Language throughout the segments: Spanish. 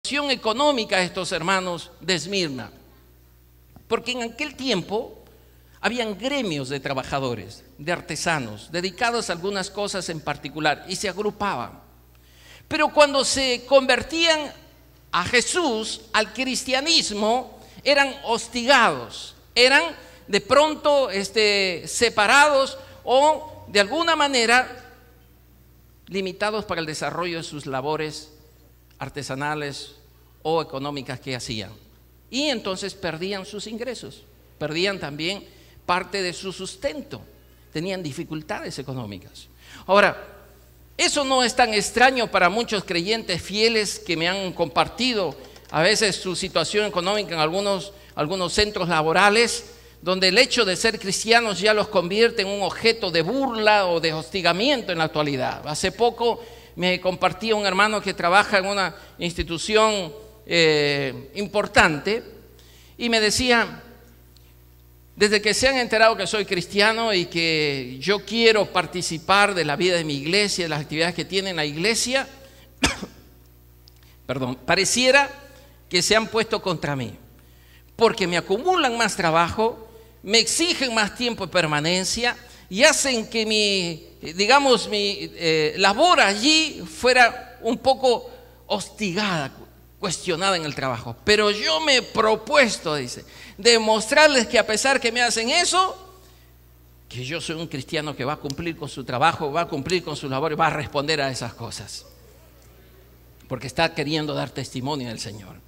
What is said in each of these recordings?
económica de estos hermanos de Esmirna, porque en aquel tiempo habían gremios de trabajadores, de artesanos, dedicados a algunas cosas en particular, y se agrupaban. Pero cuando se convertían a Jesús, al cristianismo, eran hostigados, eran de pronto separados o de alguna manera limitados para el desarrollo de sus labores artesanales o económicas que hacían. Y entonces perdían sus ingresos, perdían también parte de su sustento, tenían dificultades económicas. Ahora, eso no es tan extraño para muchos creyentes fieles que me han compartido a veces su situación económica en algunos centros laborales, donde el hecho de ser cristianos ya los convierte en un objeto de burla o de hostigamiento en la actualidad. Hace poco me compartía un hermano que trabaja en una institución importante y me decía: desde que se han enterado que soy cristiano y que yo quiero participar de la vida de mi iglesia, de las actividades que tiene la iglesia, pareciera que se han puesto contra mí, porque me acumulan más trabajo, me exigen más tiempo de permanencia y hacen que mi labor allí fuera un poco hostigada, cuestionada en el trabajo. Pero yo me he propuesto, dice, demostrarles que a pesar que me hacen eso, que yo soy un cristiano que va a cumplir con su trabajo, va a cumplir con su labor y va a responder a esas cosas, porque está queriendo dar testimonio del Señor.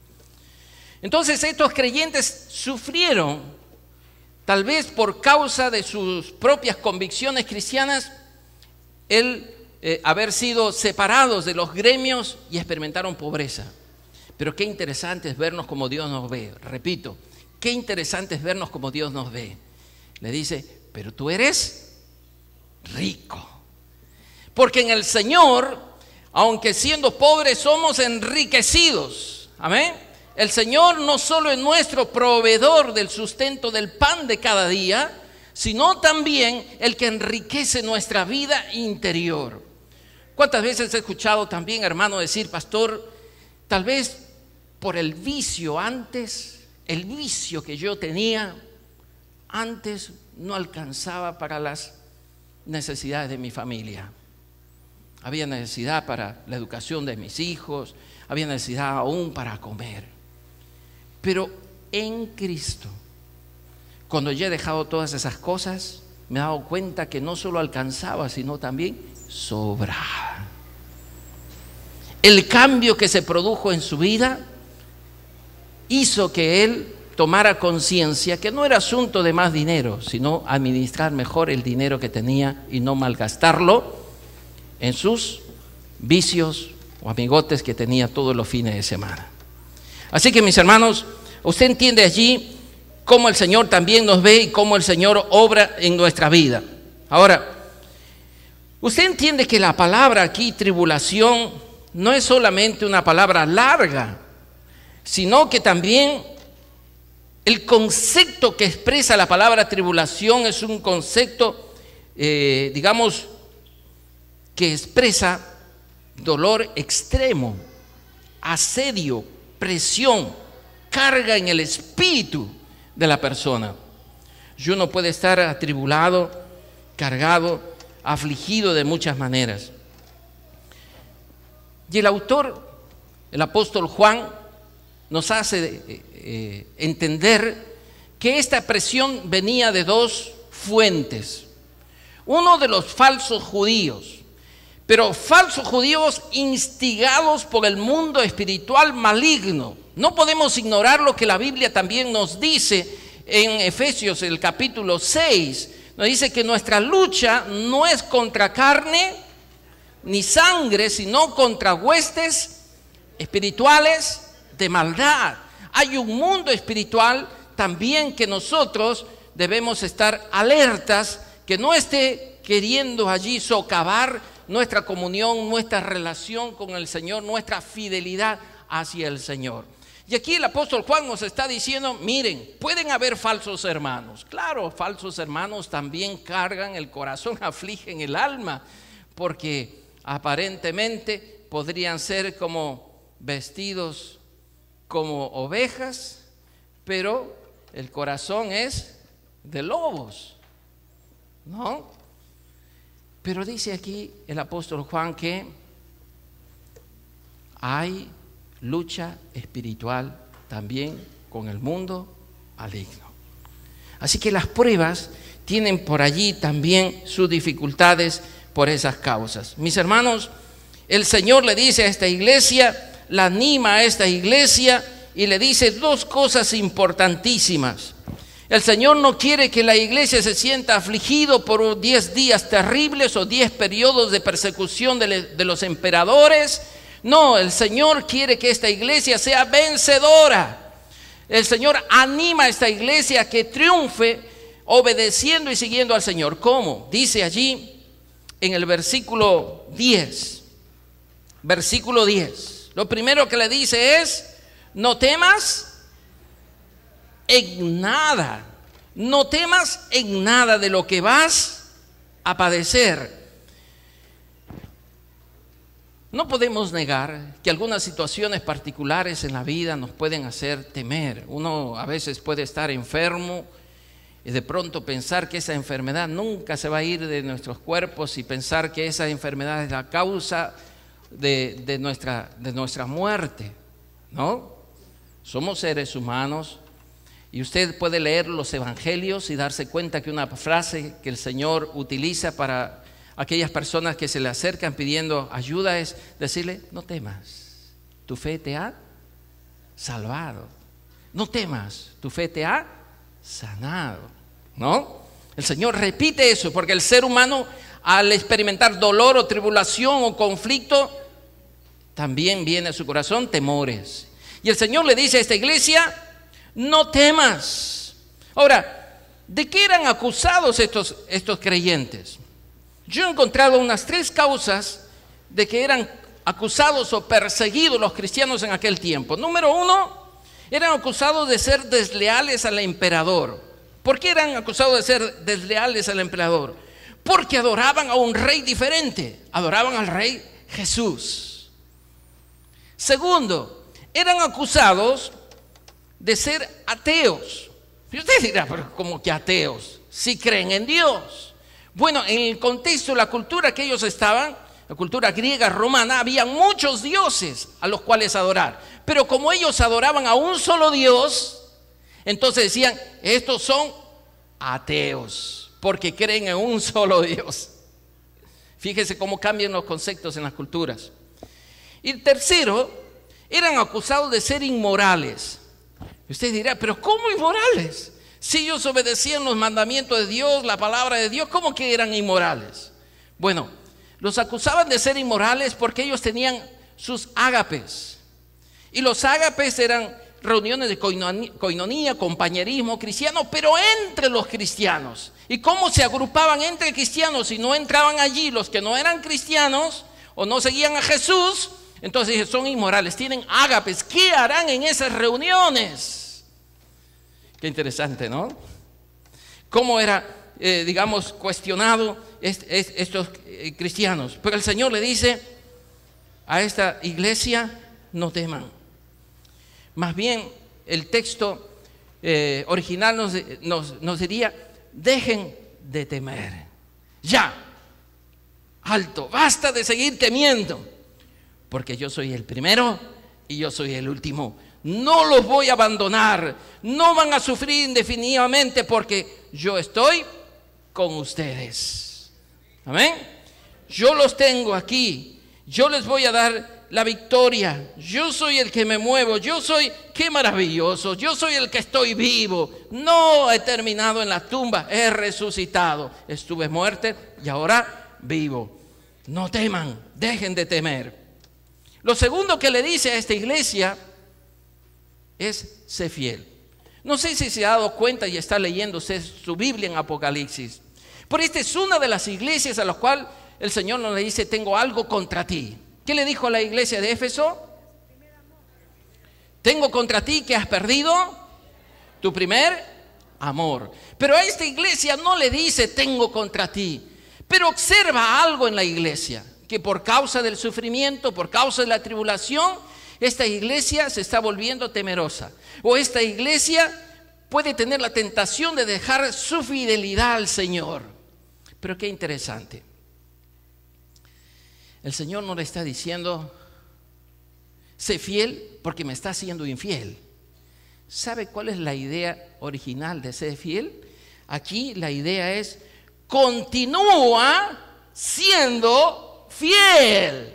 Entonces estos creyentes sufrieron, tal vez por causa de sus propias convicciones cristianas, el haber sido separados de los gremios y experimentaron pobreza. Pero qué interesante es vernos como Dios nos ve. Repito, qué interesante es vernos como Dios nos ve. Le dice: pero tú eres rico, porque en el Señor, aunque siendo pobres, somos enriquecidos. Amén. El Señor no solo es nuestro proveedor del sustento del pan de cada día, sino también el que enriquece nuestra vida interior. ¿Cuántas veces he escuchado también, hermano, decir: pastor, tal vez por el vicio antes, el vicio que yo tenía antes no alcanzaba para las necesidades de mi familia? Había necesidad para la educación de mis hijos, había necesidad aún para comer. Pero en Cristo, cuando ya he dejado todas esas cosas, me he dado cuenta que no solo alcanzaba, sino también sobraba. El cambio que se produjo en su vida hizo que él tomara conciencia que no era asunto de más dinero, sino administrar mejor el dinero que tenía y no malgastarlo en sus vicios o amigotes que tenía todos los fines de semana. Así que, mis hermanos, usted entiende allí cómo el Señor también nos ve y cómo el Señor obra en nuestra vida. Ahora, usted entiende que la palabra aquí, tribulación, no es solamente una palabra larga, sino que también el concepto que expresa la palabra tribulación es un concepto, que expresa dolor extremo, asedio, presión, carga en el espíritu de la persona. Y uno puede estar atribulado, cargado, afligido de muchas maneras. Y el autor, el apóstol Juan, nos hace entender que esta presión venía de dos fuentes. Uno, de los falsos judíos, pero falsos judíos instigados por el mundo espiritual maligno. No podemos ignorar lo que la Biblia también nos dice en Efesios, el capítulo 6. Nos dice que nuestra lucha no es contra carne ni sangre, sino contra huestes espirituales de maldad. Hay un mundo espiritual también que nosotros debemos estar alertas, que no esté queriendo allí socavar nuestra comunión, nuestra relación con el Señor, nuestra fidelidad hacia el Señor. Y aquí el apóstol Juan nos está diciendo: miren, pueden haber falsos hermanos. Claro, falsos hermanos también cargan el corazón, afligen el alma, porque aparentemente podrían ser como vestidos como ovejas, pero el corazón es de lobos, ¿no? Pero dice aquí el apóstol Juan que hay lucha espiritual también con el mundo maligno. Así que las pruebas tienen por allí también sus dificultades por esas causas. Mis hermanos, el Señor le dice a esta iglesia, la anima a esta iglesia y le dice dos cosas importantísimas. El Señor no quiere que la iglesia se sienta afligido por 10 días terribles o 10 periodos de persecución de los emperadores. No, el Señor quiere que esta iglesia sea vencedora. El Señor anima a esta iglesia a que triunfe obedeciendo y siguiendo al Señor. ¿Cómo? Dice allí en el versículo 10. Versículo 10. Lo primero que le dice es: no temas en nada. No temas en nada de lo que vas a padecer. No podemos negar que algunas situaciones particulares en la vida nos pueden hacer temer. Uno a veces puede estar enfermo y de pronto pensar que esa enfermedad nunca se va a ir de nuestros cuerpos y pensar que esa enfermedad es la causa de nuestra muerte, ¿no? Somos seres humanos y usted puede leer los evangelios y darse cuenta que una frase que el Señor utiliza para aquellas personas que se le acercan pidiendo ayuda es decirle: no temas, tu fe te ha salvado. No temas, tu fe te ha sanado, ¿no? El Señor repite eso porque el ser humano, al experimentar dolor o tribulación o conflicto, también viene a su corazón temores. Y el Señor le dice a esta iglesia: no temas. Ahora, ¿de qué eran acusados estos creyentes? Yo he encontrado unas 3 causas de que eran acusados o perseguidos los cristianos en aquel tiempo. Número 1, eran acusados de ser desleales al emperador. ¿Por qué eran acusados de ser desleales al emperador? Porque adoraban a un rey diferente, adoraban al rey Jesús. Segundo, eran acusados de ser ateos. Y usted dirá: pero ¿cómo que ateos? Si creen en Dios. Bueno, en el contexto de la cultura que ellos estaban, la cultura griega, romana, había muchos dioses a los cuales adorar. Pero como ellos adoraban a un solo Dios, entonces decían: estos son ateos, porque creen en un solo Dios. Fíjese cómo cambian los conceptos en las culturas. Y tercero, eran acusados de ser inmorales. Usted dirá: pero ¿cómo inmorales? Si ellos obedecían los mandamientos de Dios, la palabra de Dios, ¿cómo que eran inmorales? Bueno, los acusaban de ser inmorales porque ellos tenían sus ágapes. Y los ágapes eran reuniones de coinonía, compañerismo cristiano, pero entre los cristianos. ¿Y cómo se agrupaban entre cristianos si no entraban allí los que no eran cristianos o no seguían a Jesús? Entonces son inmorales, tienen ágapes. ¿Qué harán en esas reuniones? Qué interesante, ¿no? ¿Cómo era, cuestionado estos cristianos? Pero el Señor le dice a esta iglesia: no teman. Más bien, el texto original nos diría: dejen de temer. Ya, alto, basta de seguir temiendo, porque yo soy el primero y yo soy el último. No los voy a abandonar, no van a sufrir indefinidamente porque yo estoy con ustedes. Amén. Yo los tengo aquí, yo les voy a dar la victoria. Yo soy el que me muevo, yo soy, qué maravilloso, yo soy el que estoy vivo. No he terminado en la tumba, he resucitado. Estuve muerto y ahora vivo. No teman, dejen de temer. Lo segundo que le dice a esta iglesia es: sé fiel. No sé si se ha dado cuenta y está leyendo usted su Biblia en Apocalipsis, pero esta es una de las iglesias a las cuales el Señor nos le dice: tengo algo contra ti. ¿Qué le dijo a la iglesia de Éfeso? Tengo contra ti que has perdido tu primer amor. Pero a esta iglesia no le dice: tengo contra ti. Pero observa algo en la iglesia, que por causa del sufrimiento, por causa de la tribulación, esta iglesia se está volviendo temerosa, o esta iglesia puede tener la tentación de dejar su fidelidad al Señor. Pero qué interesante. El Señor no le está diciendo, sé fiel porque me está siendo infiel. ¿Sabe cuál es la idea original de ser fiel? Aquí la idea es, continúa siendo fiel.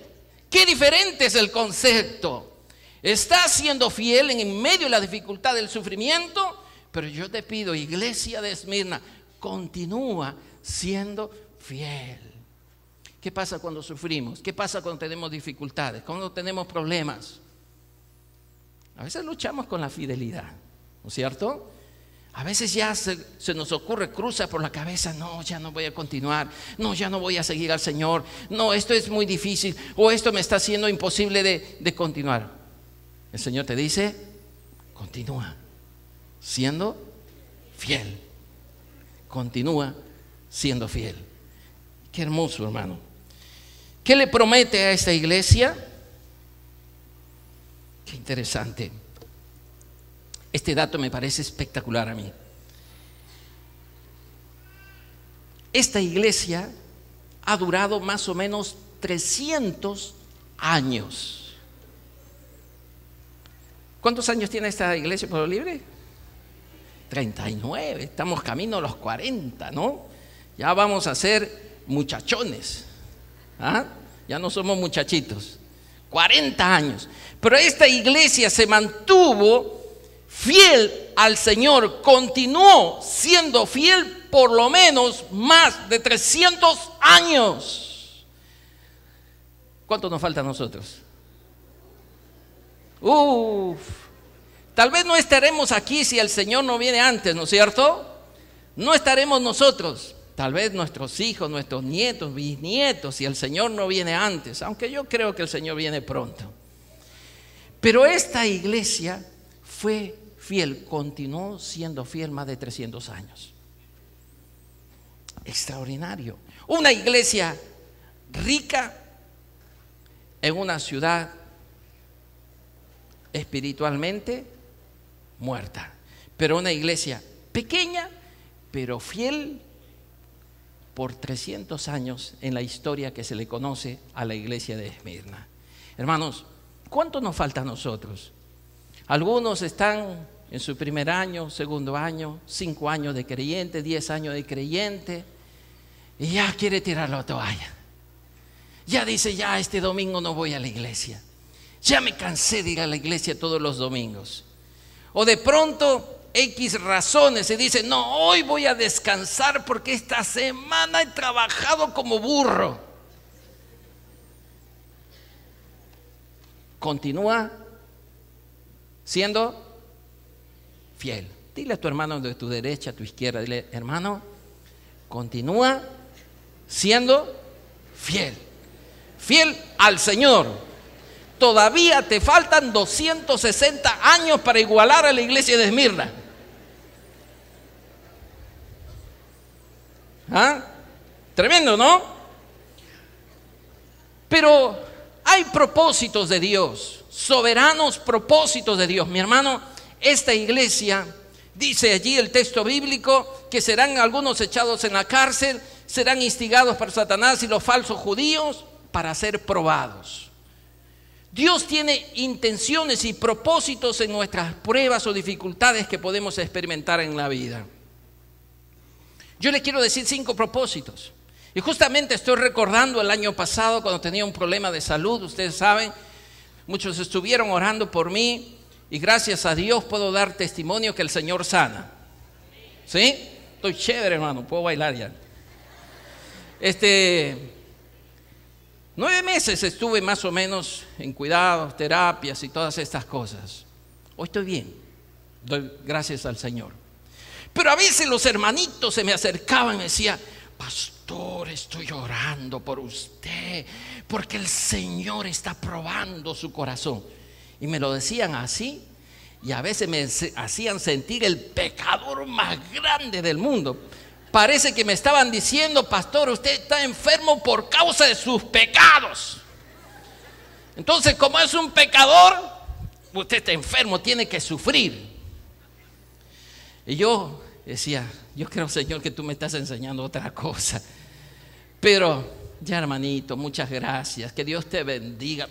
Qué diferente es el concepto. Estás siendo fiel en medio de la dificultad del sufrimiento, pero yo te pido, iglesia de Esmirna, continúa siendo fiel. ¿Qué pasa cuando sufrimos? ¿Qué pasa cuando tenemos dificultades? ¿Cuando tenemos problemas? A veces luchamos con la fidelidad, ¿no es cierto? A veces ya se nos ocurre, cruza por la cabeza, no, ya no voy a continuar, no, ya no voy a seguir al Señor, no, esto es muy difícil, o esto me está haciendo imposible de continuar. El Señor te dice, continúa siendo fiel, continúa siendo fiel. Qué hermoso, hermano. ¿Qué le promete a esta iglesia? Qué interesante. Este dato me parece espectacular a mí. Esta iglesia ha durado más o menos 300 años. ¿Cuántos años tiene esta iglesia Pueblo Libre? 39. Estamos camino a los 40, ¿no? Ya vamos a ser muchachones. ¿Ah? Ya no somos muchachitos. 40 años. Pero esta iglesia se mantuvo fiel al Señor, continuó siendo fiel por lo menos más de 300 años. ¿Cuánto nos falta a nosotros? Tal vez no estaremos aquí si el Señor no viene antes, ¿no es cierto? No estaremos nosotros, tal vez nuestros hijos, nuestros nietos, bisnietos, si el Señor no viene antes, aunque yo creo que el Señor viene pronto. Pero esta iglesia fue fiel, continuó siendo fiel más de 300 años. Extraordinario. Una iglesia rica en una ciudad espiritualmente muerta, pero una iglesia pequeña pero fiel por 300 años en la historia que se le conoce a la iglesia de Esmirna. Hermanos, ¿cuánto nos falta a nosotros? Algunos están en su primer año, segundo año, 5 años de creyente, 10 años de creyente, y ya quiere tirar la toalla. Ya dice, ya este domingo no voy a la iglesia. Ya me cansé de ir a la iglesia todos los domingos. O de pronto, X razones, se dice, no, hoy voy a descansar porque esta semana he trabajado como burro. Continúa siendo fiel. Dile a tu hermano de tu derecha, a tu izquierda, dile, hermano, continúa siendo fiel. Fiel al Señor. Todavía te faltan 260 años para igualar a la iglesia de Esmirna. ¿Ah? Tremendo, ¿no? Pero hay propósitos de Dios, soberanos propósitos de Dios. Mi hermano, esta iglesia, dice allí el texto bíblico, que serán algunos echados en la cárcel, serán instigados por Satanás y los falsos judíos para ser probados. Dios tiene intenciones y propósitos en nuestras pruebas o dificultades que podemos experimentar en la vida. Yo le quiero decir 5 propósitos. Y justamente estoy recordando el año pasado cuando tenía un problema de salud. Ustedes saben, muchos estuvieron orando por mí y gracias a Dios puedo dar testimonio que el Señor sana. ¿Sí? Estoy chévere, hermano, puedo bailar ya. 9 meses estuve más o menos en cuidados, terapias y todas estas cosas. Hoy estoy bien, doy gracias al Señor. Pero a veces los hermanitos se me acercaban y me decían, pastor, estoy orando por usted porque el Señor está probando su corazón. Y me lo decían así y a veces me hacían sentir el pecador más grande del mundo. Parece que me estaban diciendo, pastor, usted está enfermo por causa de sus pecados. Entonces, como es un pecador, usted está enfermo, tiene que sufrir. Y yo decía, yo creo, Señor, que tú me estás enseñando otra cosa. Pero ya, hermanito, muchas gracias, que Dios te bendiga.